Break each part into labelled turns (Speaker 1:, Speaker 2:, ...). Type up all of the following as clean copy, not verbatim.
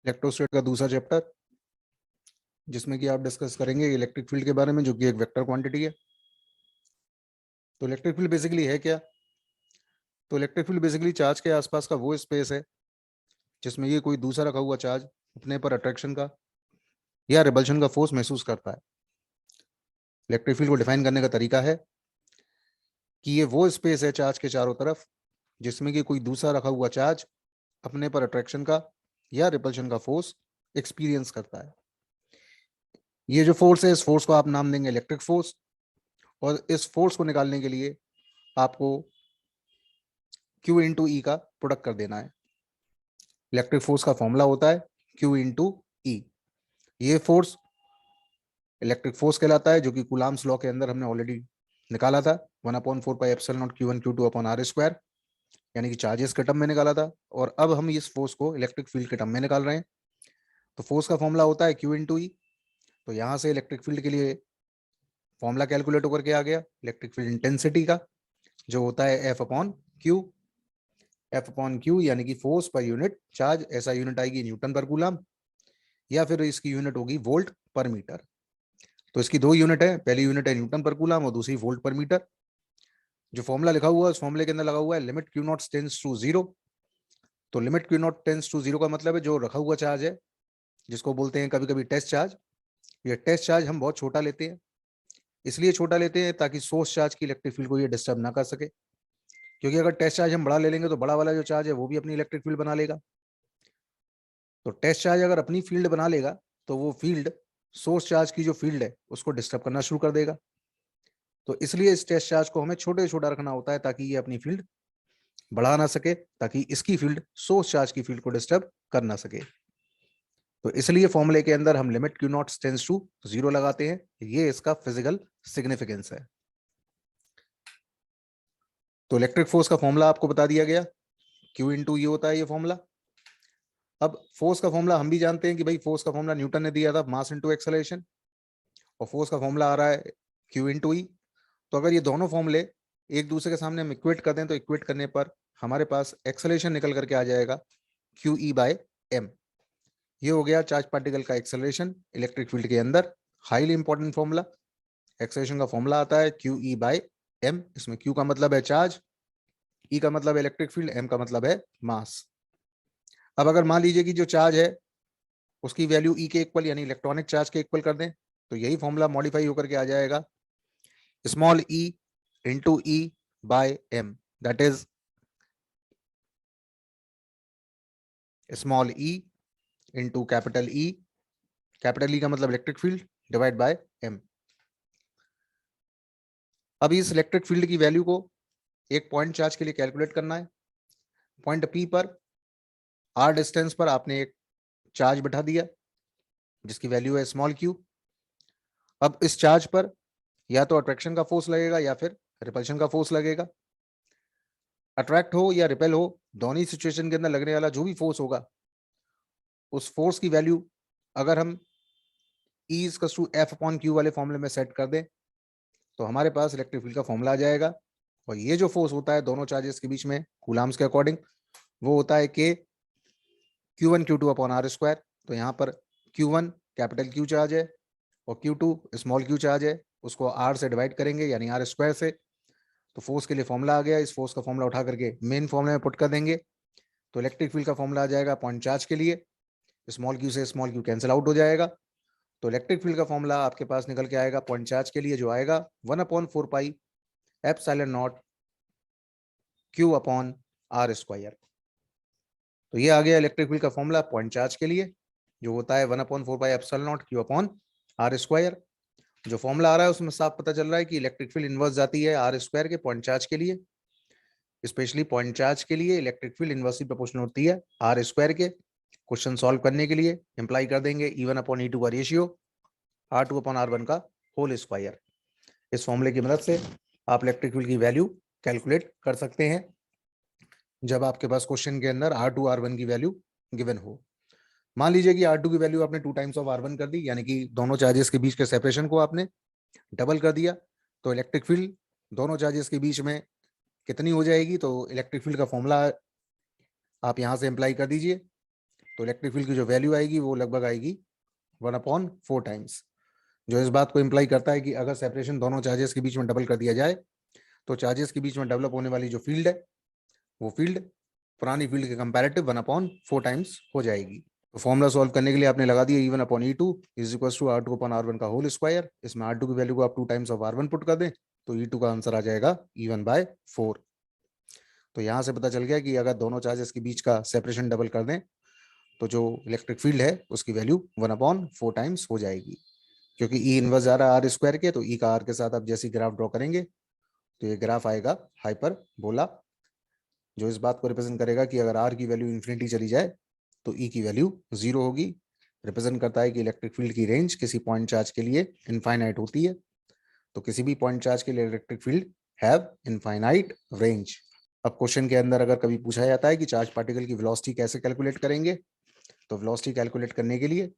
Speaker 1: इलेक्ट्रोस्टैट का दूसरा चैप्टर, जिसमें कि आप डिस्कस करेंगे इलेक्ट्रिक फील्ड के बारे में, जो कि एक वेक्टर क्वांटिटी है। तो इलेक्ट्रिक फील्ड बेसिकली है क्या? तो इलेक्ट्रिक फील्ड बेसिकली चार्ज के आसपास का वो स्पेस है जिसमें ये कोई दूसरा रखा हुआ चार्ज अपने पर अट्रैक्शन का या रिपल्शन का फोर्स महसूस करता है। इलेक्ट्रिक फील्ड को डिफाइन करने का तरीका है कि ये वो स्पेस है चार्ज के चारों तरफ जिसमें कि कोई दूसरा रखा हुआ चार्ज अपने पर अट्रैक्शन का या रिपल्शन का फोर्स एक्सपीरियंस करता है। ये जो फोर्स है, इस फोर्स को आप नाम देंगे इलेक्ट्रिक फोर्स, और इस फोर्स को निकालने के लिए आपको Q इंटू ई का प्रोडक्ट कर देना है। इलेक्ट्रिक फोर्स का फॉर्मूला होता है Q इंटू ई। ये फोर्स इलेक्ट्रिक फोर्स कहलाता है, जो कि कूलाम्स लॉ के अंदर हमने ऑलरेडी निकाला था, 1/4πε0 Q1 Q2 upon R square, यानी कि चार्जेस के टर्म में निकाला था। और अब हम इस फोर्स को इलेक्ट्रिक फील्ड के टर्म में निकाल रहे हैं। तो फोर्स का फॉर्मूला होता है Q इंटू ई। तो यहाँ से इलेक्ट्रिक फील्ड के लिए फॉर्मूला कैलकुलेट होकर के आ गया इलेक्ट्रिक फील्ड इंटेंसिटी का, जो होता है एफ अपॉन क्यू, यानी कि फोर्स पर यूनिट चार्ज। ऐसा यूनिट आएगी न्यूटन पर कूलम, या फिर इसकी यूनिट होगी वोल्ट पर मीटर। तो इसकी दो यूनिट है, पहली यूनिट है न्यूटन पर कूलम और दूसरी वोल्ट पर मीटर। जो फॉर्मूला लिखा हुआ है उस फॉर्मूले के अंदर लगा हुआ है limit Q not tends to zero. तो limit Q not tends to zero का मतलब है जो रखा हुआ चार्ज है, जिसको बोलते हैं कभी कभी टेस्ट चार्ज। ये टेस्ट चार्ज हम बहुत छोटा लेते हैं, इसलिए छोटा लेते हैं ताकि सोर्स चार्ज की इलेक्ट्रिक फील्ड को ये डिस्टर्ब ना कर सके। क्योंकि अगर टेस्ट चार्ज हम बड़ा ले लेंगे तो बड़ा वाला जो चार्ज है वो भी अपनी इलेक्ट्रिक फील्ड बना लेगा। तो टेस्ट चार्ज अगर अपनी फील्ड बना लेगा तो वो फील्ड सोर्स चार्ज की जो फील्ड है उसको डिस्टर्ब करना शुरू कर देगा। तो इसलिए इस टेस्ट चार्ज को हमें छोटे छोटा रखना होता है ताकि ये अपनी फील्ड बढ़ा ना सके, ताकि इसकी फील्ड सोर्स चार्ज की फील्ड को डिस्टर्ब कर ना सके। तो इसलिए फॉर्मूले के अंदर हम limit Q not tends to zero लगाते हैं। ये इसका फिजिकल सिग्निफिकेंस है। तो इलेक्ट्रिक फोर्स का फॉर्मूला आपको बता दिया गया, क्यू इंटू ये होता है ये फॉर्मूला। अब फोर्स का फॉर्मूला हम भी जानते हैं कि भाई फोर्स का फॉर्मूला न्यूटन ने दिया था, मास इंटू एक्सेलरेशन, और फोर्स का फॉर्मूला आ रहा है क्यू इंटू ई। तो अगर ये दोनों फॉर्मूले एक दूसरे के सामने हम इक्वेट कर दें तो इक्वेट करने पर हमारे पास एक्सेलरेशन निकल करके आ जाएगा क्यू ई बाय एम। ये हो गया चार्ज पार्टिकल का एक्सेलरेशन इलेक्ट्रिक फील्ड के अंदर। Highly important formula. एक्सेलरेशन का फॉर्मूला आता है क्यू ई बाय एम। इसमें क्यू का मतलब है चार्ज, ई का मतलब है इलेक्ट्रिक फील्ड, एम का मतलब है मास। अब अगर मान लीजिए कि जो चार्ज है उसकी वैल्यू ई के इक्वल यानी इलेक्ट्रॉनिक चार्ज के इक्वल कर दें, तो यही फॉर्मूला मॉडिफाई होकर के आ जाएगा small e into e by m, that is small e into capital e. Capital e का मतलब electric field divide by m. अब इस इलेक्ट्रिक फील्ड की वैल्यू को एक पॉइंट चार्ज के लिए कैलकुलेट करना है। पॉइंट पी पर आर डिस्टेंस पर आपने एक चार्ज बिठा दिया जिसकी वैल्यू है स्मॉल क्यू। अब इस चार्ज पर या तो अट्रैक्शन का फोर्स लगेगा या फिर रिपल्शन का फोर्स लगेगा। अट्रैक्ट हो या रिपेल हो, दोनों ही सिचुएशन के अंदर लगने वाला जो भी फोर्स होगा, उस फोर्स की वैल्यू अगर हम E equals to F upon q वाले फॉर्मूले में सेट कर दें तो हमारे पास इलेक्ट्रिक फील्ड का फॉर्मूला आ जाएगा। और ये जो फोर्स होता है दोनों चार्जेस के बीच में कूलाम्स के अकॉर्डिंग, वो होता है के Q1 Q2 upon R square. तो यहाँ पर Q1 कैपिटल Q चार्ज है और Q2 स्मॉल q चार्ज है, उसको R से डिवाइड करेंगे यानी आर स्क्वायर से। तो फोर्स के लिए फॉर्मूला आ गया, इस फोर्स का फॉर्मूला उठा करके मेन फॉर्मूले में पुट कर देंगे। तो इलेक्ट्रिक फील्ड का फॉर्मूला आ जाएगा पॉइंट चार्ज के लिए, स्मॉल q से स्मॉल q कैंसिल आउट हो जाएगा। तो इलेक्ट्रिक फील्ड का फॉर्मूला आपके पास निकल के आएगा पॉइंट चार्ज के लिए, जो आएगा 1/4 epsilon naught q upon R square. तो ये आ गया इलेक्ट्रिक फील्ड का फॉर्मूला पॉइंट चार्ज के लिए, जो होता है 1/4 epsilon naught q upon R square. जो फॉर्मूला आ रहा है उसमें साफ पता चल रहा है कि इलेक्ट्रिक फील्ड इनवर्स जाती है आर स्क्वायर के पॉइंट चार्ज के लिए। स्पेशली पॉइंट चार्ज के लिए इलेक्ट्रिक फील्ड इनवर्सली प्रोपोर्शनल होती है आर स्क्वायर के। क्वेश्चन सॉल्व करने के लिए इंप्लाई कर देंगे E1 अपॉन E2 का रेशियो R2 अपॉन R1 का होल स्क्वायर। इस फॉर्मूले की मदद से आप इलेक्ट्रिक फील्ड की वैल्यू कैलकुलेट कर सकते हैं जब आपके पास क्वेश्चन के अंदर R2 R1 की वैल्यू गिवन हो। मान लीजिए कि R2 की वैल्यू आपने 2 टाइम्स ऑफ R1 कर दी, यानी कि दोनों चार्जेस के बीच के सेपरेशन को आपने डबल कर दिया। तो इलेक्ट्रिक फील्ड दोनों चार्जेस के बीच में कितनी हो जाएगी? तो इलेक्ट्रिक फील्ड का फॉर्मूला आप यहां से अप्लाई कर दीजिए। तो इलेक्ट्रिक फील्ड की जो वैल्यू आएगी वो लगभग आएगी 1/4 टाइम्स, जो इस बात को इंप्लाई करता है कि अगर सेपरेशन दोनों चार्जेस के बीच में डबल कर दिया जाए तो चार्जेस के बीच में डेवलप होने वाली जो फील्ड है वो फील्ड पुरानी फील्ड के कंपैरेटिव 1/4 टाइम्स हो जाएगी। तो फॉर्मूला सॉल्व करने के लिए आपने लगा दिया E1/E2 is equal to R2/R1 का होल स्क्वायर। इसमें R2 की वैल्यू को आप 2 टाइम्स ऑफ R1 पुट कर दें तो E2 का आंसर आ जाएगा E1/4। तो यहां से पता चल गया कि अगर दोनों चार्जेस के बीच का सेपरेशन डबल कर दें तो जो इलेक्ट्रिक फील्ड है उसकी वैल्यू 1/4 टाइम्स हो जाएगी। क्योंकि E इनवर्स आ रहा है R स्क्वायर के, तो E का R के साथ आप जैसी ग्राफ ड्रॉ करेंगे तो ये ग्राफ आएगा हाइपरबोला, जो इस बात को रिप्रेजेंट करेगा कि अगर R की वैल्यू इन्फिनिटी चली जाए तो E की वैल्यू 0 होगी। रिप्रेजेंट करता है कि इलेक्ट्रिक फील्ड की रेंज किसी पॉइंट चार्ज के लिए इनफाइनाइट होती है। तो किसी भी पॉइंट चार्ज के लिए electric field have infinite range. अब क्वेश्चन के अंदर अगर कभी पूछा जाता है कि चार्ज पार्टिकल की वेलोसिटी कैसे कैलकुलेट करेंगे, तो वेलोसिटी कैलकुलेट करने के लिए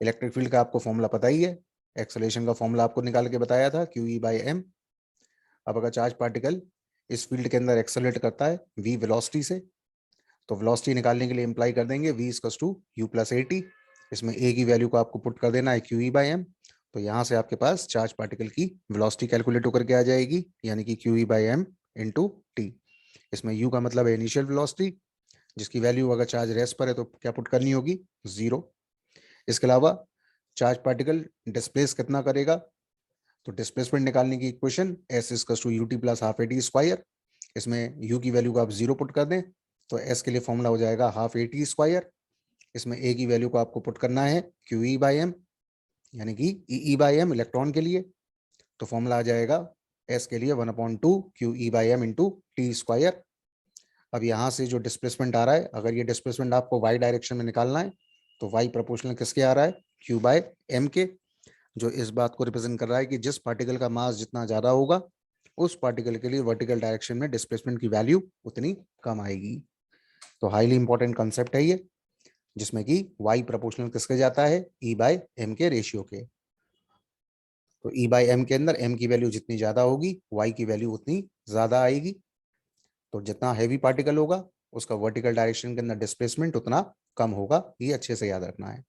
Speaker 1: इलेक्ट्रिक फील्ड का आपको फॉर्मूला पता ही है, एक्सेलरेशन का फॉर्मूला आपको निकाल के बताया था QE/m। अब अगर चार्ज पार्टिकल इस फील्ड के अंदर एक्सेलरेट करता है v वेलोसिटी से, तो वेलोसिटी निकालने के लिए इंप्लाई कर देंगे v equals to u plus AT। इसमें a की वैल्यू को आपको पुट कर देना है QE/m। तो यहाँ से आपके पास चार्ज पार्टिकल की वेलोसिटी कैलकुलेट होकर के आ जाएगी, यानी कि QE/m इंटू टी। इसमें u का मतलब है इनिशियल वेलोसिटी, जिसकी वैल्यू अगर चार्ज रेस्ट पर है तो क्या पुट करनी होगी 0। इसके अलावा चार्ज पार्टिकल डिस्प्लेस कितना करेगा, तो डिस्प्लेसमेंट निकालने की equation S equals to UT plus half AT square. इसमें u की वैल्यू को आप 0 पुट कर दें तो S के लिए फॉर्मूला हो जाएगा हाफ AT स्क्वायर। इसमें a की वैल्यू को आपको पुट करना है QE/m, यानी कि E/m इलेक्ट्रॉन के लिए। तो फॉर्मूला आ जाएगा S के लिए 1/2 QE/m इंटू टी स्क्वायर। अब यहाँ से जो डिस्प्लेसमेंट आ रहा है, अगर ये डिस्प्लेसमेंट आपको y डायरेक्शन में निकालना है तो y प्रोपोर्शनल किसके आ रहा है Q/m के, जो इस बात को रिप्रेजेंट कर रहा है कि जिस पार्टिकल का मास जितना ज्यादा होगा उस पार्टिकल के लिए वर्टिकल डायरेक्शन में डिस्प्लेसमेंट की वैल्यू उतनी कम आएगी। तो हाईली इंपॉर्टेंट कंसेप्ट है ये, जिसमें कि y प्रोपोर्शनल किसके जाता है E/m के रेशियो के। तो E/m के अंदर m की वैल्यू जितनी ज्यादा होगी y की वैल्यू उतनी ज्यादा आएगी। तो जितना हैवी पार्टिकल होगा उसका वर्टिकल डायरेक्शन के अंदर डिस्प्लेसमेंट उतना कम होगा, ये अच्छे से याद रखना है।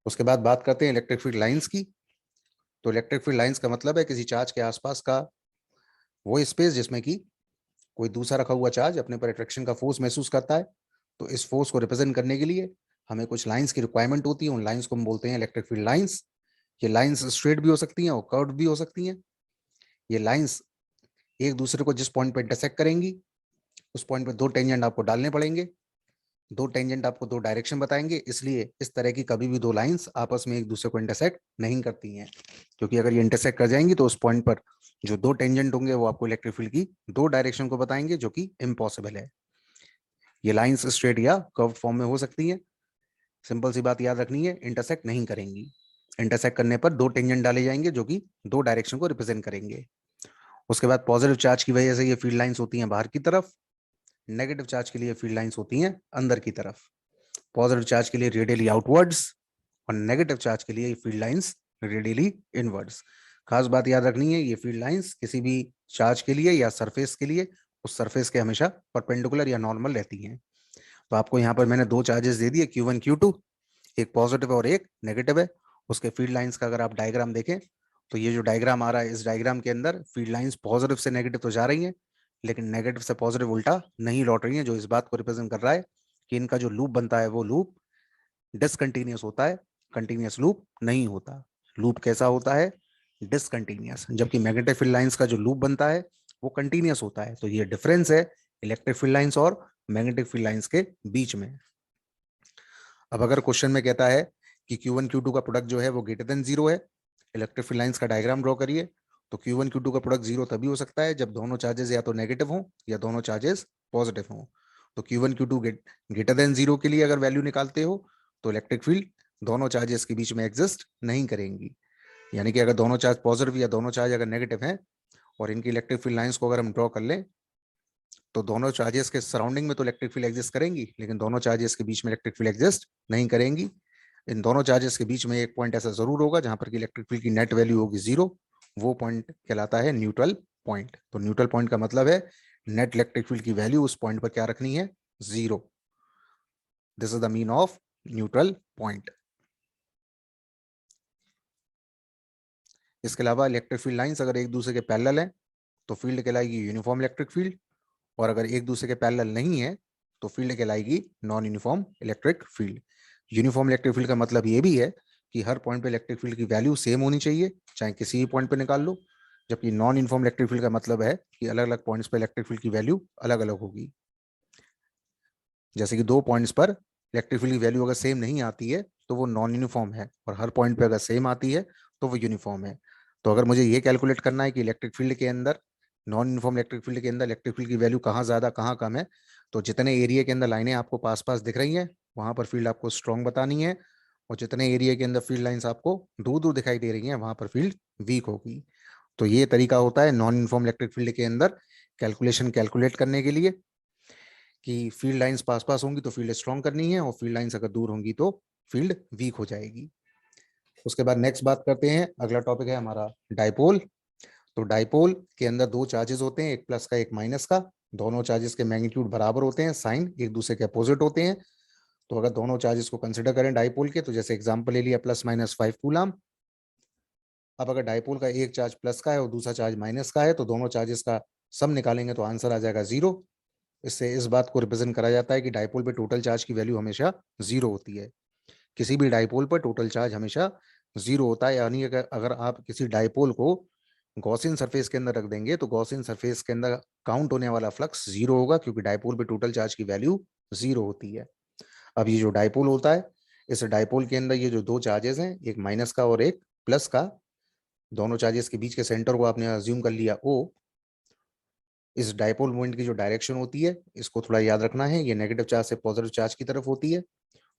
Speaker 1: उसके बाद बात करते हैं इलेक्ट्रिक फील्ड लाइंस की। तो इलेक्ट्रिक फील्ड लाइंस का मतलब है किसी चार्ज के आसपास का वो स्पेस जिसमें कि कोई दूसरा रखा हुआ चार्ज अपने पर अट्रैक्शन का फोर्स महसूस करता है। तो इस फोर्स को रिप्रेजेंट करने के लिए हमें कुछ लाइंस की रिक्वायरमेंट होती है, उन लाइंस को हम बोलते हैं इलेक्ट्रिक फील्ड लाइंस। ये लाइंस स्ट्रेट भी हो सकती हैं और कर्व्ड भी हो सकती हैं। ये लाइंस एक दूसरे को जिस पॉइंट पर इंटरसेक्ट करेंगी उस पॉइंट पर 2 टेंजेंट आपको डालने पड़ेंगे। 2 टेंजेंट आपको 2 डायरेक्शन बताएंगे, इसलिए इस तरह की कभी भी 2 लाइंस आपस में एक दूसरे को इंटरसेक्ट नहीं करती हैं, क्योंकि अगर ये इंटरसेक्ट कर जाएंगी तो उस पॉइंट पर जो 2 टेंजेंट होंगे वो आपको इलेक्ट्रिक फील्ड की 2 डायरेक्शन को बताएंगे, जो कि इम्पॉसिबल है। ये लाइंस स्ट्रेट या कर्व्ड फॉर्म में हो सकती हैं। सिंपल सी बात याद रखनी है, इंटरसेक्ट नहीं करेंगी। इंटरसेक्ट करने पर 2 टेंजेंट डाले जाएंगे जो कि 2 डायरेक्शन को रिप्रेजेंट करेंगे। उसके बाद पॉजिटिव चार्ज की वजह से ये फील्ड लाइंस होती हैं बाहर की तरफ, नेगेटिव चार्ज के लिए फील्ड लाइंस होती हैं अंदर की तरफ। पॉजिटिव चार्ज के लिए रेडियली आउटवर्ड्स और नेगेटिव चार्ज के लिए फील्ड लाइंस रेडियली इनवर्ड्स। खास बात याद रखनी है, ये फील्ड लाइंस किसी भी चार्ज के लिए या सरफेस के लिए उस सरफेस के हमेशा परपेंडिकुलर या नॉर्मल रहती हैं। तो आपको यहाँ पर मैंने 2 चार्जेस दे दिए Q1 Q2, एक पॉजिटिव और एक नेगेटिव है। उसके फील्ड लाइंस का अगर आप डायग्राम देखें तो ये जो डायग्राम आ रहा है, इस डायग्राम के अंदर फील्ड लाइंस पॉजिटिव से नेगेटिव तो जा रही हैं लेकिन नेगेटिव से पॉजिटिव उल्टा नहीं लौट रही हैं, जो इस बात को रिप्रेजेंट कर रहा है कि इनका जो लूप बनता है वो लूप डिसकंटिन्यूअस होता है, कंटिन्यूअस लूप नहीं होता। लूप कैसा होता है, डिसकंटिन्यूअस, जबकि मैग्नेटिक फील्ड लाइंस का जो लूप बनता है वो कंटिन्यूअस होता है। तो ये डिफरेंस है इलेक्ट्रिक फील्ड लाइंस और मैग्नेटिक फील्ड लाइंस के बीच में। अब अगर क्वेश्चन में कहता है कि Q1 Q2 का प्रोडक्ट जो है वो ग्रेटर देन 0 है, इलेक्ट्रिक फील्ड लाइंस का डायग्राम ड्रॉ करिए। तो Q1 Q2 का प्रोडक्ट 0 तभी हो सकता है जब दोनों चार्जेस या तो नेगेटिव हों या दोनों चार्जेस पॉजिटिव हों। तो Q1 Q2 ग्रेटर देन 0 के लिए अगर वैल्यू निकालते हो तो इलेक्ट्रिक फील्ड दोनों चार्जेस के बीच में एग्जिस्ट नहीं करेंगी। यानी कि अगर दोनों चार्ज पॉजिटिव या दोनों चार्ज अगर नेगेटिव हैं और इनकी इलेक्ट्रिक फील्ड लाइंस को अगर हम ड्रॉ कर लें तो दोनों चार्जेस के सराउंडिंग में तो इलेक्ट्रिक फील्ड एग्जिस्ट करेंगी, लेकिन दोनों चार्जेस के बीच में इलेक्ट्रिक फील्ड एग्जिस्ट नहीं करेंगी। इन दोनों चार्जेस के बीच में एक पॉइंट ऐसा जरूर होगा जहां पर कि इलेक्ट्रिक फील्ड की नेट वैल्यू होगी 0। वो पॉइंट कहलाता है न्यूट्रल पॉइंट। तो न्यूट्रल पॉइंट का मतलब है नेट इलेक्ट्रिक फील्ड की वैल्यू उस पॉइंट पर क्या रखनी है, 0। This is the mean of neutral point. इसके अलावा इलेक्ट्रिक फील्ड लाइंस अगर एक दूसरे के पैरेलल हैं तो फील्ड कहलाएगी यूनिफॉर्म इलेक्ट्रिक फील्ड, और अगर एक दूसरे के पैरेलल नहीं है तो फील्ड कहलाएगी non uniform electric field. Uniform electric field का मतलब ये भी है कि हर पॉइंट पे इलेक्ट्रिक फील्ड की वैल्यू सेम होनी चाहिए, चाहे किसी भी पॉइंट पे निकाल लो। जबकि नॉन यूनिफॉर्म इलेक्ट्रिक फील्ड का मतलब है कि अलग अलग पॉइंट्स पे इलेक्ट्रिक फील्ड की वैल्यू अलग अलग होगी। जैसे कि दो पॉइंट्स पर इलेक्ट्रिक फील्ड की वैल्यू अगर सेम नहीं आती है तो वो नॉन यूनिफॉर्म है, और हर पॉइंट पे अगर सेम आती है तो वो यूनिफॉर्म है। तो अगर मुझे ये कैलकुलेट करना है कि इलेक्ट्रिक फील्ड के अंदर, नॉन यूनिफॉर्म इलेक्ट्रिक फील्ड के अंदर इलेक्ट्रिक फील्ड की वैल्यू कहाँ ज्यादा कहाँ कम है, तो जितने एरिया के अंदर लाइनें आपको पास पास दिख रही हैं वहां पर फील्ड आपको स्ट्रॉन्ग बतानी है, और जितने एरिया के अंदर फील्ड लाइंस आपको दूर दूर दिखाई दे रही हैं वहां पर फील्ड वीक होगी। तो ये तरीका होता है नॉन यूनिफॉर्म इलेक्ट्रिक फील्ड के अंदर कैलकुलेशन कैलकुलेट करने के लिए, कि फील्ड लाइंस पास पास होंगी तो फील्ड स्ट्रॉन्ग करनी है, और फील्ड लाइंस अगर दूर होंगी तो फील्ड वीक हो जाएगी। उसके बाद नेक्स्ट बात करते हैं, अगला टॉपिक है हमारा डाइपोल। तो डाइपोल के अंदर दो चार्जेस होते हैं, एक प्लस का एक माइनस का। दोनों चार्जेस के मैग्नीट्यूड बराबर होते हैं, साइन एक दूसरे के अपोजिट होते हैं। तो अगर दोनों चार्जेस को कंसिडर करें डाइपोल के, तो जैसे एग्जांपल ले लिया +-5 कूलम। अब अगर डाइपोल का एक चार्ज प्लस का है और दूसरा चार्ज माइनस का है तो दोनों चार्जेस का सम निकालेंगे तो आंसर आ जाएगा 0। इससे इस बात को रिप्रेजेंट करा जाता है कि डाइपोल पे टोटल चार्ज की वैल्यू हमेशा 0 होती है। किसी भी डाइपोल पर टोटल चार्ज हमेशा 0 होता है, यानी अगर आप किसी डाइपोल को गॉसियन सरफेस के अंदर रख देंगे तो गॉसियन सरफेस के अंदर काउंट होने वाला फ्लक्स 0 होगा, क्योंकि डाइपोल पे टोटल चार्ज की वैल्यू 0 होती है। अब ये जो डाइपोल होता है, इस डाइपोल के अंदर ये जो दो चार्जेस हैं, एक माइनस का और एक प्लस का, दोनों चार्जेस के बीच के सेंटर को आपने अज्यूम कर लिया O। इस डाइपोल मोमेंट की जो डायरेक्शन होती है इसको थोड़ा याद रखना है, ये नेगेटिव चार्ज से पॉजिटिव चार्ज की तरफ होती है,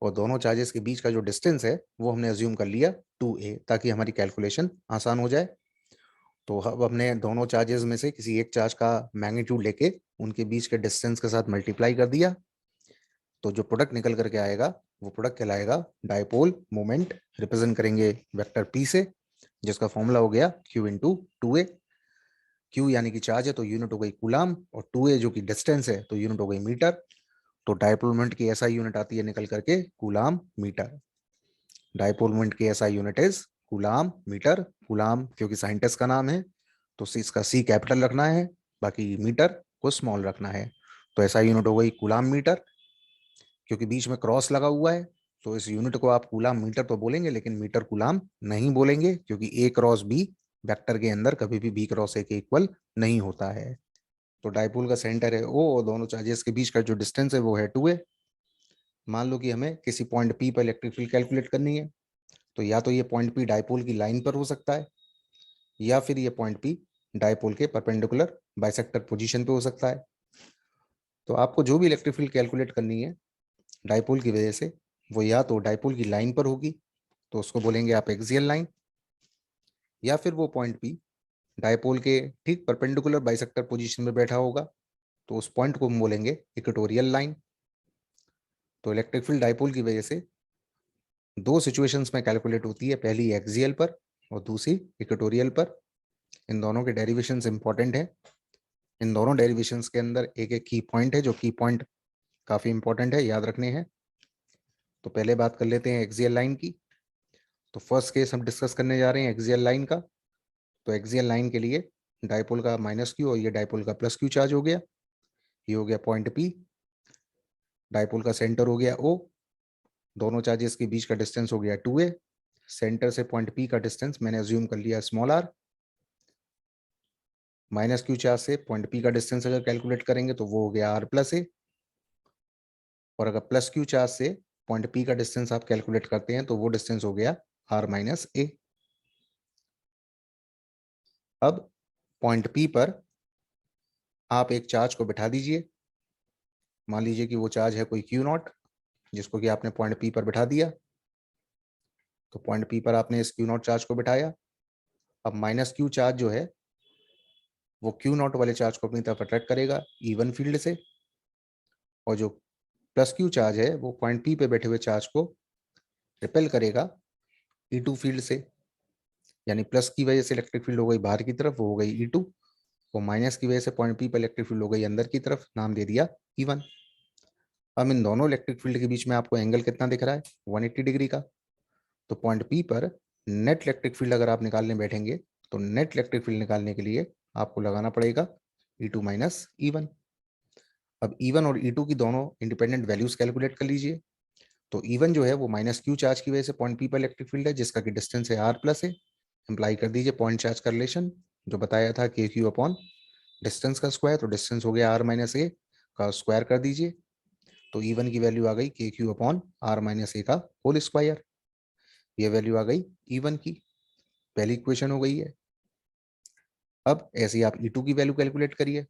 Speaker 1: और दोनों चार्जेस के बीच का जो डिस्टेंस है वो हमने अज्यूम कर लिया 2a, ताकि हमारी कैलकुलेशन आसान हो जाए। तो अब हमने दोनों चार्जेस में से किसी एक चार्ज का मैग्नीट्यूड लेके उनके बीच के डिस्टेंस के साथ मल्टीप्लाई कर दिया, तो जो प्रोडक्ट निकल करके आएगा वो प्रोडक्ट कहलाएगा डाइपोल मोमेंट। रिप्रेजेंट करेंगे वेक्टर p से, जिसका फॉर्मूला हो गया q × 2a। q यानी कि चार्ज है तो यूनिट हो गई कूलम, और 2a जो कि डिस्टेंस है तो यूनिट हो गई मीटर। तो डाइपोल मोमेंट की ऐसा यूनिट आती है निकल करके कूलम मीटर। डाइपोल मोमेंट की ऐसा unit is coulomb metre. Coulomb क्योंकि साइंटिस्ट का नाम है तो इसका सी कैपिटल रखना है, बाकी मीटर को स्मॉल रखना है। तो ऐसा यूनिट हो गई कूलम मीटर। क्योंकि बीच में क्रॉस लगा हुआ है तो इस यूनिट को आप कूलम मीटर तो बोलेंगे लेकिन मीटर कूलम नहीं बोलेंगे, क्योंकि ए क्रॉस बी वेक्टर के अंदर कभी भी बी क्रॉस ए के इक्वल नहीं होता है। तो डाइपोल का सेंटर है O और दोनों चार्जेस के बीच का जो डिस्टेंस है वो है 2a। मान लो कि हमें किसी पॉइंट P पर इलेक्ट्रिक फील्ड कैलकुलेट करनी है, तो या तो ये पॉइंट P डाइपोल की लाइन पर हो सकता है, या फिर ये पॉइंट P डाइपोल के परपेंडिकुलर बाइसेक्टर पोजीशन पे हो सकता है। तो आपको जो भी इलेक्ट्रिक फील्ड कैलकुलेट करनी है डाइपोल की वजह से, वो या तो डाइपोल की लाइन पर होगी तो उसको बोलेंगे आप एक्सियल लाइन, या फिर वो पॉइंट P डाइपोल के ठीक परपेंडिकुलर बाइसेक्टर पोजीशन में बैठा होगा तो उस पॉइंट को हम बोलेंगे इक्वेटोरियल लाइन। तो इलेक्ट्रिक फील्ड डाइपोल की वजह से दो सिचुएशंस में कैलकुलेट होती है, पहली एक्सियल पर और दूसरी इक्वेटोरियल पर। इन दोनों के डेरिवेशंस इंपॉर्टेंट है। इन दोनों डेरिवेशंस के अंदर एक एक की पॉइंट है, जो की पॉइंट काफी इंपॉर्टेंट है, याद रखने हैं। तो पहले बात कर लेते हैं एक्सियल लाइन की। तो फर्स्ट केस हम डिस्कस करने जा रहे हैं एक्सियल लाइन का। तो एक्सियल लाइन के लिए डाइपोल का -q और ये डाइपोल का +q चार्ज हो गया, ये हो गया पॉइंट P। डाइपोल का सेंटर हो गया O, दोनों चार्जेस के बीच का डिस्टेंस हो गया 2a। सेंटर से पॉइंट P का डिस्टेंस मैंने अज्यूम कर लिया r। -q चार्ज से पॉइंट P का डिस्टेंस अगर कैलकुलेट करेंगे तो वो हो गया r+a, और अगर +q चार्ज से पॉइंट P का डिस्टेंस आप कैलकुलेट करते हैं तो वो डिस्टेंस हो गया r-a। अब पॉइंट P पर आप एक चार्ज को बिठा दीजिए। मान लीजिए कि वो चार्ज है कोई Q0, जिसको कि आपने पॉइंट P पर बिठा दिया। तो पॉइंट P पर आपने इस Q0 चार्ज को बिठाया। अब -q चार्ज जो है वो Q0 वाले चार्ज को अपनी तरफ अट्रैक्ट करेगा E1 फील्ड से, और जो +q चार्ज है वो पॉइंट P पे बैठे हुए चार्ज को रिपेल करेगा E2 फील्ड से। यानी प्लस की वजह से इलेक्ट्रिक फील्ड हो गई बाहर की तरफ, वो हो गई E2, और माइनस की वजह से पॉइंट P पर इलेक्ट्रिक फील्ड हो गई अंदर की तरफ, नाम दे दिया E1। अब इन दोनों इलेक्ट्रिक फील्ड के बीच में आपको एंगल कितना दिख रहा है, 180 डिग्री का। तो पॉइंट पी पर नेट इलेक्ट्रिक फील्ड अगर आप निकालने बैठेंगे तो नेट इलेक्ट्रिक फील्ड निकालने के लिए आपको लगाना पड़ेगा E2 माइनस E1। अब E1 और E2 की दोनों इंडिपेंडेंट वैल्यूज कैलकुलेट कर लीजिए। तो E1 जो है वो माइनस क्यू चार्ज की वजह से पॉइंट पी पर इलेक्ट्रिक फील्ड है, जिसका कि डिस्टेंस है R प्लस है। अप्लाई कर दीजिए पॉइंट चार्ज का रिलेशन जो बताया था के क्यू अपॉन डिस्टेंस का स्क्वायर। तो डिस्टेंस हो गया R माइनस ए का स्क्वायर कर दीजिए। तो E1 की वैल्यू आ गई के Q upon R minus A का होल स्क्वायर। ये वैल्यू आ गई E1 की, पहली इक्वेशन हो गई है। अब ऐसे ही आप E2 की वैल्यू कैलकुलेट करिए।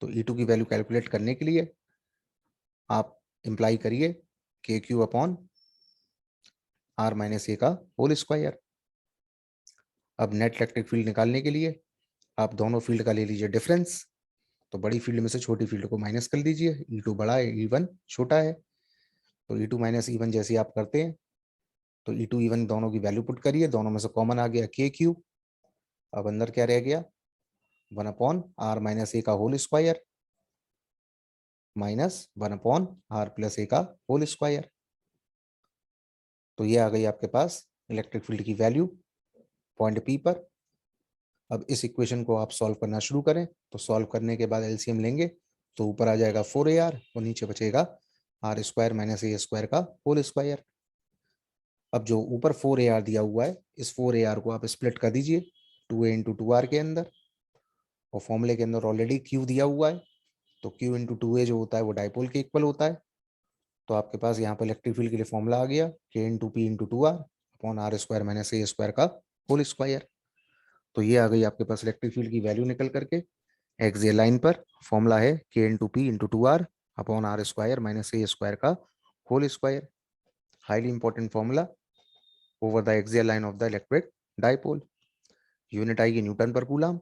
Speaker 1: तो E2 की वैल्यू कैलकुलेट करने के लिए आप इंप्लाई करिए के Q upon R minus A का होल स्क्वायर। अब नेट इलेक्ट्रिक फील्ड निकालने के लिए आप दोनों फील्ड का ले लीजिए डिफरेंस। तो बड़ी फील्ड में से छोटी फील्ड को माइनस कर लीजिए। E2 बड़ा है, E1 छोटा है। तो E2 माइनस E1 जैसे आप करते हैं तो E2 E1 दोनों की वैल्यू पुट करिए, दोनों में से कॉमन आ गया के क्यू। अब अंदर क्या रह गया, 1 अपॉन R माइनस ए का whole square minus 1 upon R plus A का होल स्क्वायर। तो ये आ गई आपके पास इलेक्ट्रिक फील्ड की वैल्यू पॉइंट पी पर। अब इस इक्वेशन को आप सॉल्व करना शुरू करें। तो सॉल्व करने के बाद एलसीएम लेंगे तो ऊपर आ जाएगा 4AR और नीचे बचेगा R square minus A square का होल स्क्वायर। अब जो ऊपर 4AR दिया हुआ है, इस 4AR को आप स्प्लिट कर दीजिए 2A इंटू 2R के अंदर। और फॉर्मूले के अंदर ऑलरेडी Q दिया हुआ है, तो Q इंटू 2A जो होता है वो डाइपोल के इक्वल होता है। तो आपके पास यहाँ पर इलेक्ट्रिक फील्ड के लिए फॉर्मूला आ गया K into P into 2R upon R square minus A square का होल स्क्वायर। तो ये आ गई आपके पास इलेक्ट्रिक फील्ड की वैल्यू निकल करके। एक्सियल लाइन पर फॉर्मूला है K into P into 2R upon R square minus A square का whole square. Highly important formula over the axial line of the electric dipole. Unit आएगी newton per coulomb.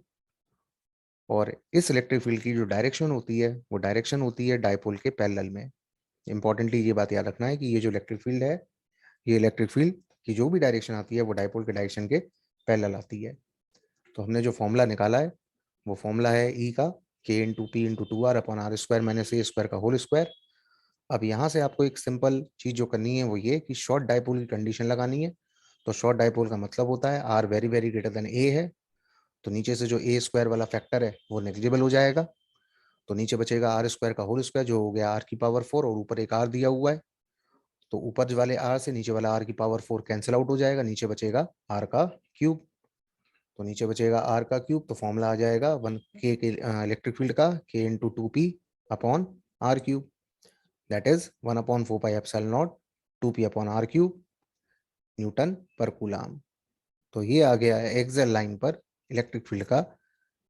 Speaker 1: और इस electric field की जो direction होती है वो direction होती है डाइपोल के पैरेलल में। इंपॉर्टेंटली ये बात याद रखना है कि ये जो इलेक्ट्रिक फील्ड है, ये इलेक्ट्रिक फील्ड की जो भी डायरेक्शन आती है वो डाइपोल के डायरेक्शन के पैरेलल आती है। तो हमने जो फॉर्मूला निकाला है वो फॉर्मूला है ई का K into P into 2R upon R square minus A square का होल स्क्वायर। अब यहाँ से आपको एक सिंपल चीज जो करनी है वो ये कि शॉर्ट डाइपोल की कंडीशन लगानी है। तो शॉर्ट डाइपोल का मतलब होता है R very very greater than A है। तो नीचे से जो ए स्क्वायर वाला फैक्टर है वो नेग्लिजिबल हो जाएगा। तो नीचे बचेगा R स्क्वायर का होल स्क्वायर जो हो गया R की पावर 4 और ऊपर एक R दिया हुआ है। तो ऊपर वाले R से नीचे वाला R की पावर 4 कैंसिल आउट हो जाएगा, नीचे बचेगा R का क्यूब। तो नीचे बचेगा R का क्यूब। तो फॉर्मूला आ जाएगा 1K के इलेक्ट्रिक फील्ड का K into 2P upon R cube, that is 1 upon 4 pi epsilon not 2P upon R cube Newton per coulomb. तो ये आ गया है एक्सियल लाइन पर इलेक्ट्रिक फील्ड का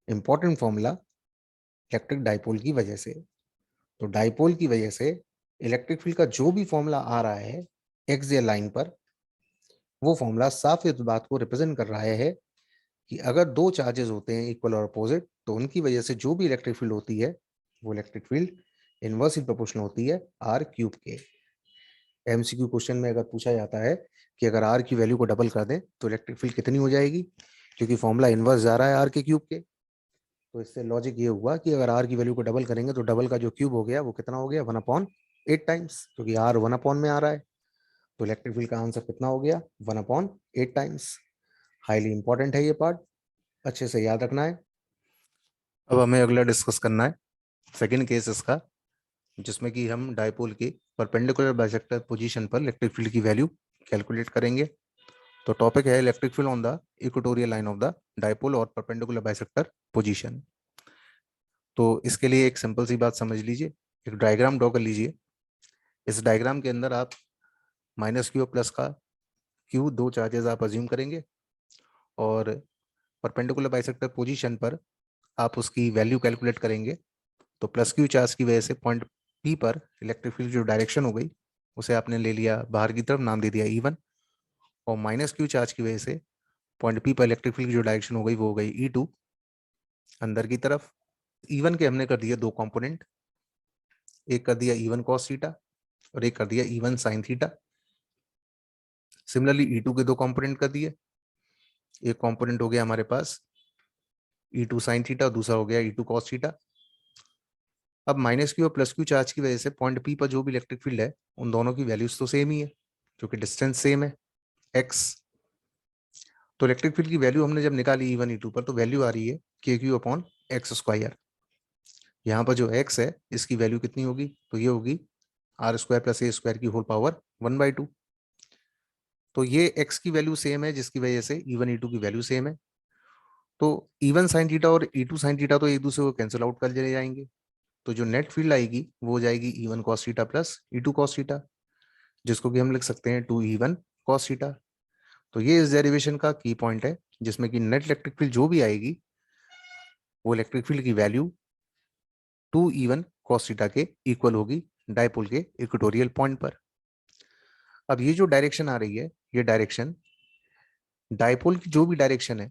Speaker 1: इंपॉर्टेंट फॉर्मूला इलेक्ट्रिक डाइपोल की वजह से। तो डाइपोल की वजह से इलेक्ट्रिक फील्ड का जो भी फॉर्मूला आ रहा है एक्सियल लाइन पर, वो फॉर्मूला साफ इस बात को रिप्रेजेंट कर रहा है कि अगर दो चार्जेस होते हैं इक्वल और अपोजिट तो उनकी वजह से जो भी इलेक्ट्रिक फील्ड होती है वो इलेक्ट्रिक फील्ड इनवर्सली प्रोपोर्शनल होती है R क्यूब के। एमसीक्यू क्वेश्चन में अगर पूछा जाता है कि अगर R की वैल्यू को डबल कर दें तो इलेक्ट्रिक फील्ड कितनी हो जाएगी, क्योंकि फॉर्मूला इनवर्स जा रहा है R के क्यूब के। तो इससे लॉजिक ये हुआ कि अगर R की वैल्यू को डबल करेंगे तो डबल का जो क्यूब हो गया वो कितना हो गया 1/8 टाइम्स, क्योंकि R 1 अपॉन में आ रहा है। तो इलेक्ट्रिक फील्ड का आंसर कितना हो गया 1/8 टाइम्स। हाईली इंपॉर्टेंट है ये पार्ट, अच्छे से याद रखना है। अब हमें अगला डिस्कस करना है सेकंड केस इसका, जिसमें कि हम डाइपोल की परपेंडिकुलर बाइसेक्टर पोजीशन पर इलेक्ट्रिक फील्ड की वैल्यू कैलकुलेट करेंगे। तो टॉपिक है electric field on the equatorial line of the dipole और परपेंडिकुलर बाइसेक्टर पोजीशन। तो इसके लिए एक सिंपल सी बात समझ लीजिए, एक डायग्राम ड्रॉ कर लीजिए। इस डायग्राम के अंदर आप माइनस क्यू और प्लस का क्यू दो चार्जेस आप अज्यूम करेंगे और परपेंडिकुलर बाइसेक्टर पोजीशन पर आप उसकी वैल्यू कैलकुलेट करेंगे। तो प्लस क्यू चार्ज की वजह से पॉइंट पी पर इलेक्ट्रिक फील्ड जो डायरेक्शन हो गई उसे आपने ले लिया बाहर की तरफ, नाम दे दिया E1। और माइनस क्यू चार्ज की वजह से पॉइंट पी पर इलेक्ट्रिक फील्ड की जो डायरेक्शन हो गई वो हो गई E2 अंदर की तरफ। E1 के हमने कर दिए दो कंपोनेंट, एक कर दिया E1 cos थीटा और एक कर दिया E1 sin theta. Similarly E2 के दो कंपोनेंट कर दिए, एक कंपोनेंट हो गया हमारे पास E2 sin थीटा, दूसरा हो गया E2 cos थीटा। अब माइनस क्यू और प्लस क्यू चार्ज की वजह से पॉइंट पी पर जो भी इलेक्ट्रिक फील्ड है उन दोनों की वैल्यूज तो सेम ही है, क्योंकि डिस्टेंस सेम है एक्स। तो इलेक्ट्रिक फील्ड की वैल्यू हमने जब निकाली E1 E2 पर, तो वैल्यू आ रही है के क्यू अपॉन एक्स स्क्वायर। यहाँ पर जो एक्स है इसकी वैल्यू कितनी होगी, तो ये होगी आर स्क्वायर प्लस ए स्क्वायर की होल पावर 1/2। तो ये एक्स की वैल्यू सेम है, जिसकी वजह से E1 E2 की वैल्यू सेम है। तो E1 साइन थीटा और E2 साइन थीटा तो एक दूसरे को कैंसिल आउट कर चले जाएंगे। तो जो नेट फील्ड आएगी वो हो जाएगी E1 cos theta plus E2 cos theta, जिसको कि हम लिख सकते हैं 2E1 cos थीटा। तो ये इस डेरिवेशन का की पॉइंट है, जिसमें कि नेट इलेक्ट्रिक फील्ड जो भी आएगी वो इलेक्ट्रिक फील्ड की वैल्यू 2E1 cos थीटा के इक्वल होगी डायपोल के इक्वेटोरियल पॉइंट पर। अब ये जो डायरेक्शन आ रही है, ये डायरेक्शन डायपोल की जो भी डायरेक्शन है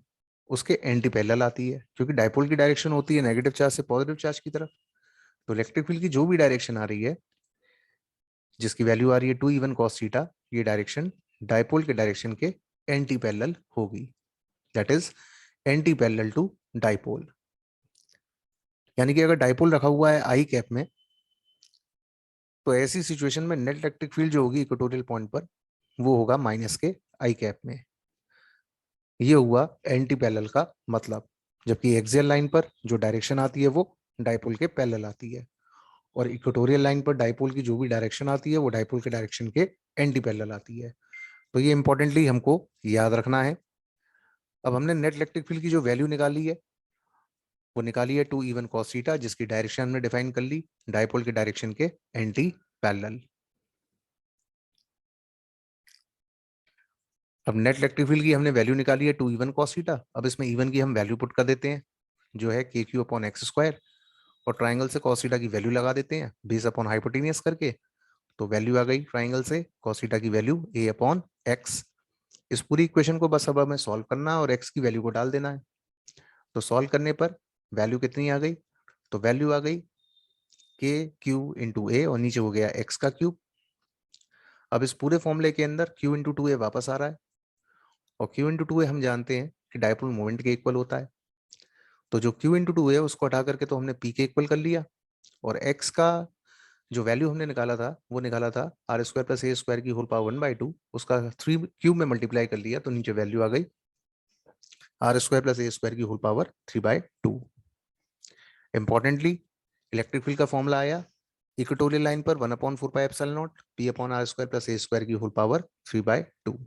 Speaker 1: उसके एंटी पैरेलल आती है, क्योंकि डायपोल की डायरेक्शन होती है नेगेटिव चार्ज से पॉजिटिव चार्ज की तरफ। तो इलेक्ट्रिक फील्ड की जो भी डायरेक्शन आ रही है, जिसकी वैल्यू आ रही है 2E1 cos थीटा, ये डायरेक्शन डायपोल के डायरेक्शन के एंटी पैरेलल होगी, that is anti parallel to dipole. यानी कि अगर डायपोल रखा हुआ है आई कैप में, तो ऐसी सिचुएशन में नेट इलेक्ट्रिक फील्ड जो होगी इक्वेटोरियल पॉइंट पर वो होगा माइनस के आई कैप में। ये हुआ एंटी पैरेलल का मतलब, जबकि एक्सियल लाइन पर जो डायरेक्शन आती है वो डायपोल के पैरेलल आती है, और इक्वेटोरियल लाइन पर डायपोल की जो भी डायरेक्शन आती है वो डायपोल के डायरेक्शन के एंटी पैरेलल आती है। तो ये इंपॉर्टेंटली हमको याद रखना है। अब हमने नेट इलेक्ट्रिक फील्ड की जो वैल्यू निकाली है वो निकाली है 2E1 cos थीटा, जिसकी डायरेक्शन हमने डिफाइन कर ली डायपोल के डायरेक्शन के एंटी पैरेलल। अब नेट इलेक्ट्रिक फील्ड की हमने वैल्यू निकाली है 2E1 cos थीटा। अब इसमें E1 की हम वैल्यू पुट कर देते हैं, जो है के क्यू अपॉन एक्स स्क्वायर, और ट्राइंगल से cos थीटा की वैल्यू लगा देते हैं बेस अपॉन हाइपोटेनियस करके। तो वैल्यू आ गई ट्राइंगल से cos थीटा की वैल्यू a अपॉन एक्स। इस पूरी इक्वेशन को बस अब हमें सॉल्व करना है और x की वैल्यू को डाल देना है। तो सॉल्व करने पर वैल्यू कितनी आ गई, तो वैल्यू आ गई के क्यू इंटू ए और नीचे हो गया एक्स का क्यूब। अब इस पूरे फॉर्मूले के अंदर क्यू इंटू टू ए वापस आ रहा है, और क्यू इंटू टू ए हम जानते हैं कि डायपोल मोमेंट के इक्वल होता है। तो जो क्यू इंटू टू है उसको हटा करके तो हमने पी के इक्वल कर लिया, और एक्स का जो वैल्यू हमने निकाला था वो निकाला था आर स्क्वायर प्लस ए स्क्वायर की होल पावर 1/2, उसका 3 क्यूब में मल्टीप्लाई कर लिया, तो नीचे वैल्यू आ गई आर स्क्वायर प्लस ए स्क्वायर की whole power 3/2। Importantly electric field का फॉर्मूला आया इक्वेटोरियल लाइन पर 1/4πε0 P upon R square plus ए स्क्वायर की होल पावर 3/2।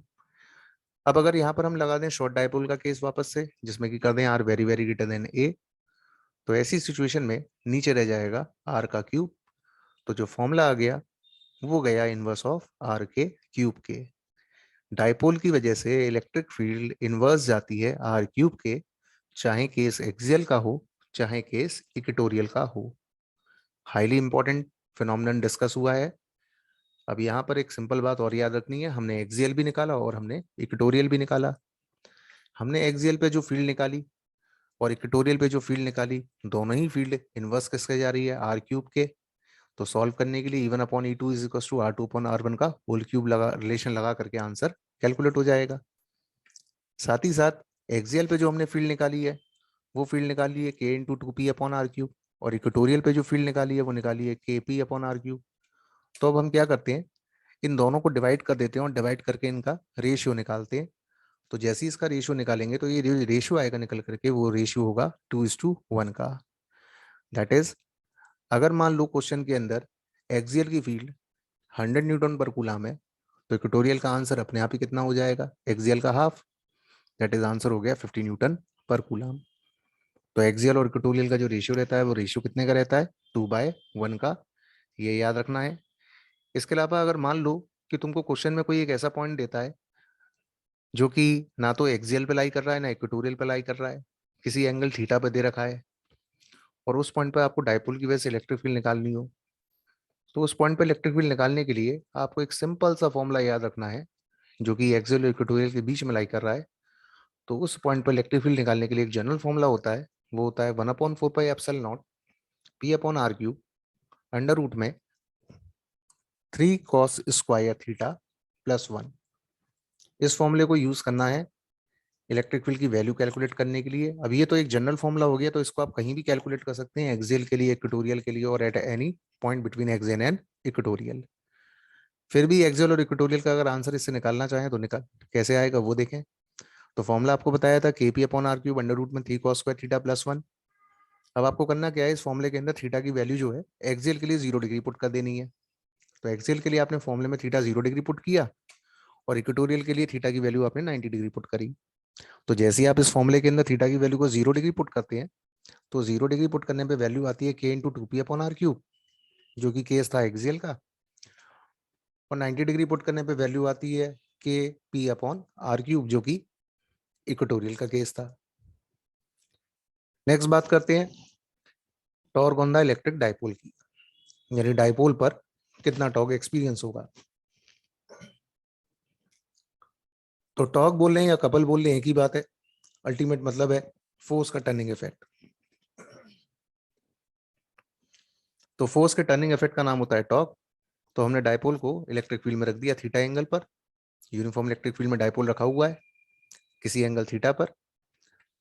Speaker 1: अब अगर यहाँ पर हम लगा दें शॉर्ट डायपोल का केस वापस से, जिसमें कि कर दें R very very greater than A, तो ऐसी सिचुएशन में नीचे रह जाएगा आर का क्यूब। तो जो फॉर्मूला आ गया वो गया इनवर्स ऑफ आर के क्यूब के। डायपोल की वजह से इलेक्ट्रिक फील्ड इनवर्स जाती है आर क्यूब के, चाहे केस एक्सियल का हो चाहे केस इक्वेटोरियल का हो। हाईली इंपॉर्टेंट फिनोमिनन डिस्कस हुआ है। अब यहाँ पर एक सिंपल बात और याद रखनी है, हमने एक्सियल भी निकाला और हमने इक्वेटोरियल भी निकाला। हमने एक्सियल पे जो फील्ड निकाली और इक्वेटोरियल पे जो फील्ड निकाली, दोनों ही फील्ड इनवर्स किसके जा रही है, आर क्यूब के। तो सॉल्व करने के लिए E1 अपॉन E2 is equal to R2 upon R1 का होल क्यूब लगा रिलेशन लगा करके आंसर कैलकुलेट हो जाएगा। साथ ही साथ एक्सियल पे जो हमने फील्ड निकाली है वो फील्ड निकाली है K into 2P upon are cube, और इक्वेटोरियल पे जो फील्ड निकाली है वो निकाली है KP अपॉन आर क्यूब। तो अब हम क्या करते हैं, इन दोनों को डिवाइड कर देते हैं और डिवाइड करके इनका रेशियो निकालते हैं। तो जैसे ही इसका रेशियो निकालेंगे तो ये रेशियो आएगा निकल करके, वो रेशियो होगा 2:1 का। दैट इज अगर मान लो क्वेश्चन के अंदर एक्सियल की फील्ड 100 न्यूटन पर कूलम है, तो इक्वेटोरियल का आंसर अपने आप ही कितना हो जाएगा, एक्सियल का हाफ, दैट इज आंसर हो गया 50 न्यूटन पर कूलम। तो एक्सियल और इक्वेटोरियल का जो रेशियो रहता है वो रेशियो कितने का रहता है, 2/1 का। ये याद रखना है। इसके अलावा अगर मान लो कि तुमको क्वेश्चन में कोई एक ऐसा पॉइंट देता है जो कि ना तो एक्सियल पे लाई कर रहा है ना इक्वेटोरियल पे लाई कर रहा है, किसी एंगल थीटा पे दे रखा है, और उस पॉइंट पे आपको डायपोल की वजह से इलेक्ट्रिक फील्ड निकालनी हो, तो उस पॉइंट पे इलेक्ट्रिक फील्ड निकालने के लिए आपको एक सिंपल सा फॉर्मूला याद रखना है, जो कि एक्सियल और इक्वेटोरियल के बीच में लाई कर रहा है। तो उस पॉइंट पर इलेक्ट्रिक फील्ड निकालने के लिए एक जनरल फॉर्मूला होता है, वो होता है 1/4πε0 P upon are cube under root में 3 cos स्क्वायर थीटा प्लस 1। इस फॉर्मूले को यूज करना है इलेक्ट्रिक फील्ड की वैल्यू कैलकुलेट करने के लिए। अब ये तो एक जनरल फॉर्मूला हो गया, तो इसको आप कहीं भी कैलकुलेट कर सकते हैं, एक्सियल के लिए, इक्वेटोरियल के लिए, और at any point between axial and equatorial. फिर भी एक्सियल और इक्वेटोरियल का अगर आंसर इससे निकालना चाहें तो निकाल कैसे आएगा वो देखें। तो फॉर्मूला आपको बताया था के p upon are cube under root में 3 cos² थीटा प्लस 1। अब आपको करना क्या है, इस फॉर्मूले के अंदर थीटा की वैल्यू जो है एक्सियल के लिए 0 डिग्री पुट कर देनी है। तो एक्सियल के लिए आपने फॉर्मूले में थीटा 0 डिग्री पुट किया, और इक्वेटोरियल के लिए थीटा की वैल्यू आपने 90 डिग्री पुट करी। तो जैसे ही आप इस फॉर्मूले के अंदर थीटा की वैल्यू को 0 डिग्री पुट करते हैं, तो 0 डिग्री पुट करने पे वैल्यू आती है k into 2p upon are cube, जो कि केस था एक्सियल का, और 90 डिग्री पुट करने पे वैल्यू आती है के पी अपॉन आर क्यूब, जो कि इक्वेटोरियल का केस था। नेक्स्ट बात करते हैं torque on the electric dipole की, यानी डाइपोल पर कितना टॉर्क एक्सपीरियंस होगा। तो टॉर्क बोल रहे हैं या कपल बोल रहे हैं, एक ही बात है, अल्टीमेट मतलब है फोर्स का टर्निंग इफेक्ट। तो फोर्स के टर्निंग इफेक्ट का नाम होता है टॉर्क। तो हमने डाइपोल को इलेक्ट्रिक फील्ड में रख दिया थीटा एंगल पर, यूनिफॉर्म इलेक्ट्रिक फील्ड में डाइपोल रखा हुआ है किसी एंगल थीटा पर,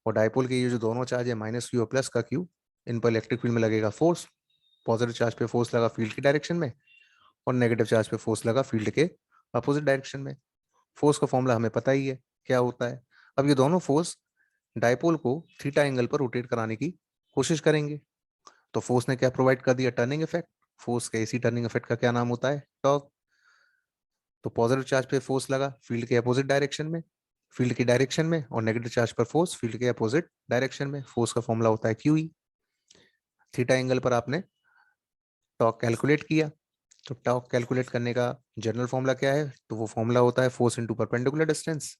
Speaker 1: और डाइपोल के ये जो दोनों चार्ज है माइनस क्यू और प्लस का क्यू, इन पर इलेक्ट्रिक फील्ड में लगेगा फोर्स। पॉजिटिव चार्ज पे फोर्स लगा फील्ड की डायरेक्शन में, और नेगेटिव चार्ज पे फोर्स लगा फील्ड के अपोजिट डायरेक्शन में। फोर्स का फॉर्मूला हमें पता ही है क्या होता है। अब ये दोनों फोर्स डाइपोल को थीटा एंगल पर रोटेट कराने की कोशिश करेंगे। तो फोर्स ने क्या प्रोवाइड कर दिया, टर्निंग इफेक्ट। फोर्स के इसी टर्निंग इफेक्ट का क्या नाम होता है, टॉर्क। तो पॉजिटिव चार्ज पे फोर्स लगा फील्ड के अपोजिट डायरेक्शन में, फील्ड की डायरेक्शन में, और नेगेटिव चार्ज पर फोर्स फील्ड के अपोजिट डायरेक्शन में। फोर्स का फॉर्मूला होता है क्यू ई। थीटा एंगल पर आपने टॉर्क कैलकुलेट किया, तो टॉर्क कैलकुलेट करने का जनरल फॉर्मूला क्या है, तो वो फॉर्मूला होता है फोर्स इंटू परपेंडिकुलर डिस्टेंस।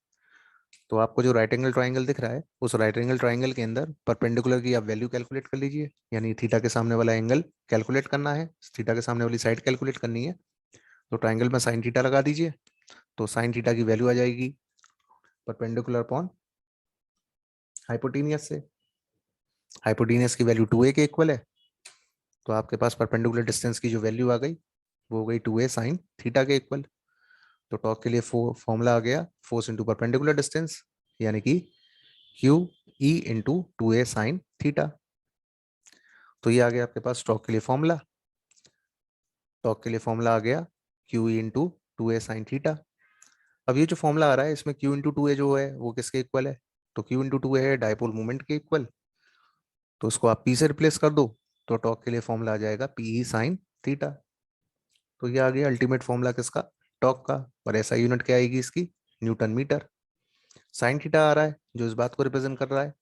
Speaker 1: तो आपको जो राइट एंगल ट्राइंगल दिख रहा है, उस राइट एंगल ट्राइंगल के अंदर परपेंडिकुलर की आप वैल्यू कैलकुलेट कर लीजिए, यानी थीटा के सामने वाला एंगल कैलकुलेट करना है, थीटा के सामने वाली साइड कैलकुलेट करनी है। तो ट्राइंगल में साइन थीटा लगा दीजिए, तो साइन थीटा की वैल्यू आ जाएगी परपेंडिकुलर अपॉन हाइपोटेनियस से। हाइपोटेनियस की वैल्यू 2a के इक्वल है, तो आपके पास परपेंडिकुलर डिस्टेंस की जो वैल्यू आ गई वो हो गई 2a साइन थीटा के इक्वल। तो टॉर्क के लिए फॉर्मूला आ गया फोर्स इंटू परपेंडिकुलर डिस्टेंस, यानी कि Q E into 2a sine theta. तो ये आ गया आपके पास टॉर्क के लिए फॉर्मूला। टॉर्क के लिए फॉर्मूला आ गया Q E into 2a sine theta. अब ये जो फॉर्मूला आ रहा है इसमें क्यू इंटू 2a जो है वो किसके इक्वल है, तो क्यू इंटू 2a है डाइपोल मोमेंट के इक्वल। तो उसको आप पी से रिप्लेस कर दो, तो टॉर्क के लिए फॉर्मूला आ जाएगा पी ई साइन थीटा। तो ये आ गया अल्टीमेट फॉर्मूला किसका, टॉर्क का। और ऐसा यूनिट क्या आएगी इसकी, न्यूटन मीटर। साइन थीटा आ रहा है जो इस बात को रिप्रेजेंट कर रहा है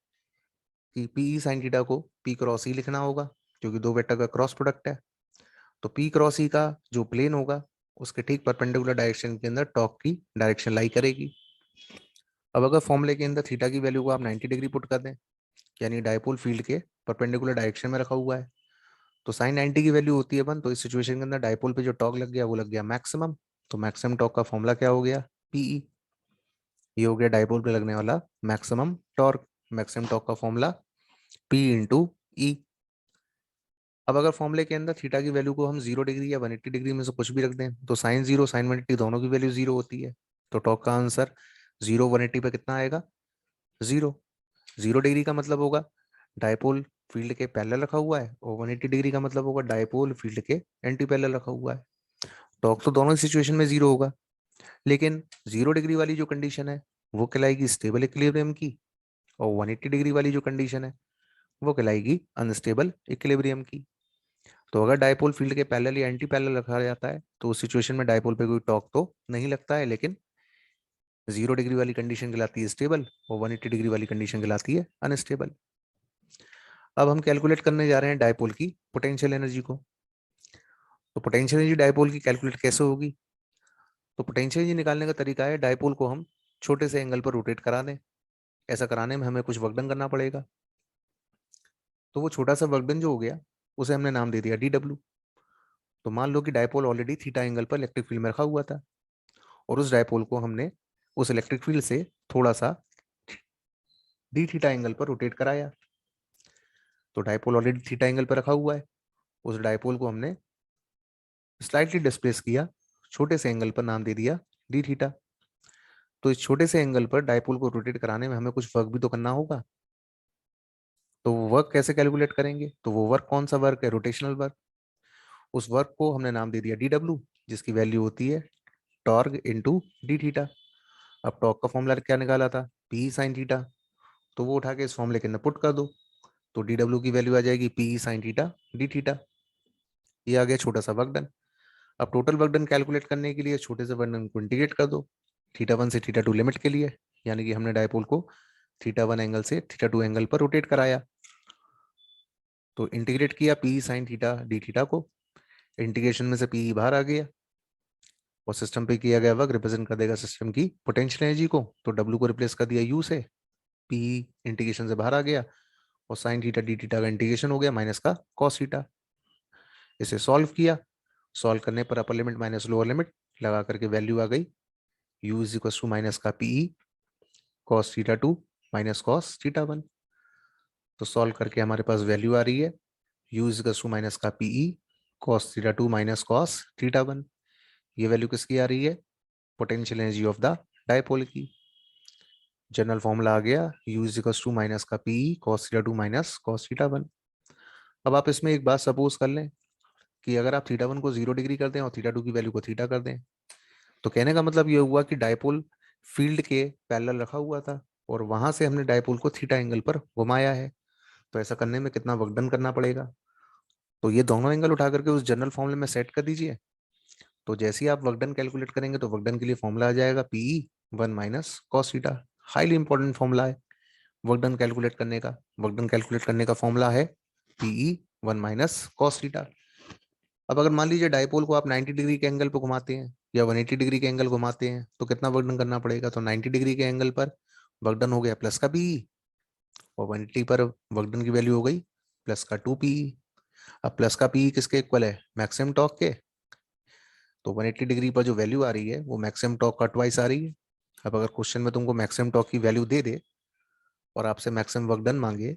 Speaker 1: कि पी ई साइन थीटा को पी क्रॉस ई लिखना होगा, क्योंकि दो वेक्टर का क्रॉस प्रोडक्ट है। तो पी क्रॉस ई का जो प्लेन होगा उसके ठीक परपेंडिकुलर डायरेक्शन के अंदर टॉर्क की डायरेक्शन लाई करेगी। अब अगर फॉर्मूले के अंदर थीटा की वैल्यू को आप 90 डिग्री पुट कर दें, यानी डायपोल फील्ड के परपेंडिकुलर डायरेक्शन में रखा हुआ है, तो साइन 90 की वैल्यू होती है 1। तो इस सिचुएशन के अंदर डायपोल पे जो टॉर्क लग गया वो लग गया मैक्सिमम। तो मैक्सिमम टॉर्क का फॉर्मूला क्या हो गया, पीई। ये हो गया डायपोल पे लगने वाला मैक्सिमम टॉर्क। मैक्सिमम टॉर्क का फॉर्मूला पी इंटू ई। अब अगर फॉर्मूले के अंदर थीटा की वैल्यू को हम 0 डिग्री या 180 डिग्री में से कुछ भी रख दें, तो साइन 0 साइन 180 दोनों की वैल्यू 0 होती है। तो टॉर्क का आंसर 0 180 पे कितना आएगा, 0। 0 डिग्री का मतलब होगा डायपोल फील्ड के पैरेलल रखा हुआ है, और 180 डिग्री का मतलब होगा डायपोल फील्ड के एंटी पैरेलल रखा हुआ है। टॉर्क तो दोनों सिचुएशन में 0 होगा, लेकिन 0 डिग्री वाली जो कंडीशन है वो कहलाएगी स्टेबल इक्विलिब्रियम की, और 180 डिग्री वाली जो कंडीशन है वो कहलाएगी अनस्टेबल इक्विलिब्रियम की। तो अगर डायपोल फील्ड के पैरेलल या एंटी पैरेलल रखा जाता है तो उस सिचुएशन में डायपोल पे कोई टॉर्क तो नहीं लगता है, लेकिन 0 डिग्री वाली कंडीशन कहलाती है स्टेबल, और 180 डिग्री वाली कंडीशन कहलाती है अनस्टेबल। अब हम कैलकुलेट करने जा रहे हैं डायपोल की पोटेंशियल एनर्जी को। तो पोटेंशियल एनर्जी डायपोल की कैलकुलेट कैसे होगी, तो पोटेंशियल एनर्जी निकालने का तरीका है डायपोल को हम छोटे से एंगल पर रोटेट करा दें। ऐसा कराने में हमें कुछ वर्क डन करना पड़ेगा। तो वो छोटा सा वर्क डन जो हो गया उसे हमने नाम दे दिया डी डब्ल्यू। तो मान लो कि डायपोल ऑलरेडी थीटा एंगल पर इलेक्ट्रिक फील्ड में रखा हुआ था, और उस डायपोल को हमने उस इलेक्ट्रिक फील्ड से थोड़ा सा डी थीटा एंगल पर रोटेट कराया। तो डायपोल ऑलरेडी थीटा एंगल पर रखा हुआ है, उस डायपोल को हमने स्लाइटली डिस्प्लेस किया, छोटे से एंगल पर नाम दे दिया डी थीटा। तो इस छोटे से एंगल पर डायपोल को रोटेट कराने में हमें कुछ वर्क भी तो करना होगा। तो वो वर्क कैसे कैलकुलेट करेंगे? तो वो वर्क कौन सा वर्क है? Rotational work. उस वर्क को हमने नाम दे दिया DW, जिसकी वैल्यू होती है टॉर्क इंटू डी थीटा। अब टॉर्क का फॉर्मूला क्या निकाला था? P sine theta. तो वो उठा के इस फॉर्मूले के अंदर पुट कर दो, तो DW की वैल्यू आ जाएगी P sign theta D theta. ये आ गया छोटा सा वर्क डन। अब टोटल वर्क डन कैलकुलेट करने के लिए छोटे से वर्क डन को इंटीग्रेट कर दो थीटा 1 से थीटा 2 लिमिट के लिए, यानी कि हमने डायपोल को थीटा 1 एंगल से थीटा 2 एंगल पर रोटेट कराया। तो इंटीग्रेट किया P sign theta D theta को, इंटीग्रेशन में से पी बाहर आ गया और सिस्टम पे किया गया वर्क रिप्रेजेंट कर देगा सिस्टम की पोटेंशियल एनर्जी को। तो डब्ल्यू को रिप्लेस कर दिया यू से, पी इंटीग्रेशन से बाहर आ गया और साइन थीटा डी थीटा का इंटीग्रेशन हो गया माइनस का कॉस थीटा। इसे सॉल्व किया, सॉल्व करने पर upper limit minus lower limit लगा करके वैल्यू आ गई u is equal to minus का PE cos theta 2 minus cos theta 1। तो सॉल्व करके हमारे पास वैल्यू आ रही है u is equal to minus का PE cos theta 2 minus cos theta 1। ये वैल्यू किसकी आ रही है? Potential energy of the dipole की। जनरल फॉर्मूला आ गया u is equal to minus का PE cos theta 2 minus cos theta 1। अब आप इसमें एक बात सपोज कर लें कि अगर आप थीटा 1 को 0 डिग्री कर दें और थीटा 2 की वैल्यू को थीटा कर दें, तो कहने का मतलब ये हुआ कि डायपोल फील्ड के पैरेलल रखा हुआ था और वहां से हमने डायपोल को थीटा एंगल पर घुमाया है। तो ऐसा करने में कितना वर्क डन करना पड़ेगा? तो ये दोनों एंगल उठा करके उस जनरल फॉर्मूले में सेट कर दीजिए। तो जैसे ही आप वर्क डन कैलकुलेट करेंगे तो वर्क डन के लिए फॉर्मूला आ जाएगा p E 1 minus cos theta. Highly important formula है वर्क डन कैलकुलेट करने का। वर्क डन कैलकुलेट करने का फॉर्मूला है पीई 1 माइनस कॉस थीटा। अब अगर मान लीजिए डायपोल को आप 90 डिग्री के एंगल पर घुमाते हैं या 180 डिग्री के एंगल घुमाते हैं तो कितना वर्क डन करना पड़ेगा? तो 90 डिग्री के एंगल पर वर्क डन हो गया प्लस का पीई और 180 पर वर्क डन की वैल्यू हो गई प्लस का 2 पीई। अब प्लस का पीई किसके इक्वल है? मैक्सिमम टॉर्क के। तो 180 डिग्री पर जो वैल्यू आ रही है वो मैक्सिमम टॉर्क का ट्वाइस आ रही है। अब अगर क्वेश्चन में तुमको मैक्सिमम टॉर्क की वैल्यू दे दे और आपसे मैक्सिमम वर्क डन मांगे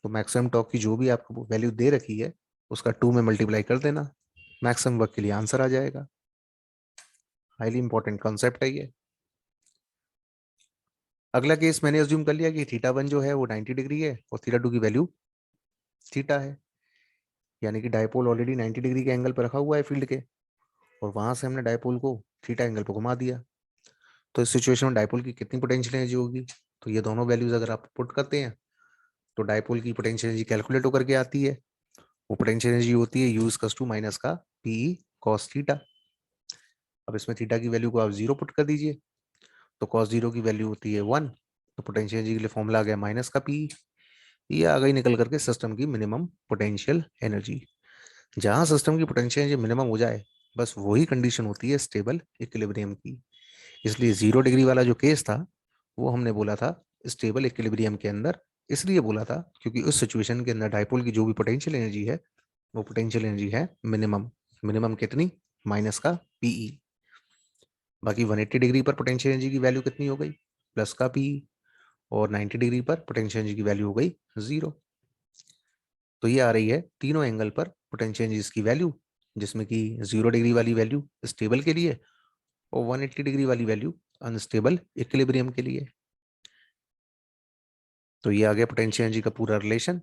Speaker 1: तो मैक्सिमम टॉर्क की जो भी आपको वैल्यू दे रखी है उसका 2 में मल्टीप्लाई कर देना, मैक्सिमम वर्क के लिए आंसर आ जाएगा। हाईली इंपॉर्टेंट कॉन्सेप्ट है ये। अगला केस मैंने अज्यूम कर लिया कि थीटा 1 जो है वो 90 डिग्री है और थीटा 2 की वैल्यू थीटा है, यानी कि डायपोल ऑलरेडी 90 डिग्री के एंगल पर रखा हुआ है फील्ड के और वहां से हमने डायपोल को थीटा एंगल पर घुमा दिया। तो इस सिचुएशन में डायपोल की कितनी पोटेंशियल एनर्जी होगी? तो ये दोनों वैल्यूज अगर आप पुट करते हैं तो डायपोल की पोटेंशियल एनर्जी कैलकुलेट होकर के आती है। वो पोटेंशियल एनर्जी होती है यू इक्वल्स टू माइनस का पीई कॉस थीटा। अब इसमें थीटा की वैल्यू को आप 0 पुट कर दीजिए तो कॉस 0 की वैल्यू होती है 1। तो पोटेंशियल एनर्जी के लिए फॉर्मूला आ गया माइनस का पी। ये आ गई निकल करके सिस्टम की मिनिमम पोटेंशियल एनर्जी। जहां सिस्टम की पोटेंशियल एनर्जी मिनिमम हो जाए बस वही कंडीशन होती है स्टेबल इक्विलिब्रियम की। इसलिए 0 डिग्री वाला जो केस था वो हमने बोला था स्टेबल इक्विलिब्रियम के अंदर, इसलिए बोला था क्योंकि उस सिचुएशन के अंदर डायपोल की जो भी पोटेंशियल एनर्जी है वो पोटेंशियल एनर्जी है मिनिमम। मिनिमम कितनी? माइनस का पीई। बाकी 180 डिग्री पर पोटेंशियल एनर्जी की वैल्यू कितनी हो गई? प्लस का पीई। और 90 डिग्री पर पोटेंशियल एनर्जी की वैल्यू हो गई 0। तो ये आ रही है तीनों एंगल पर पोटेंशियल एनर्जी की वैल्यू, जिसमें कि 0 डिग्री वाली वैल्यू स्टेबल के लिए और 180 डिग्री वाली वैल्यू अनस्टेबल इक्विलिब्रियम के लिए। तो ये आ गया पोटेंशियल एनर्जी का पूरा रिलेशन।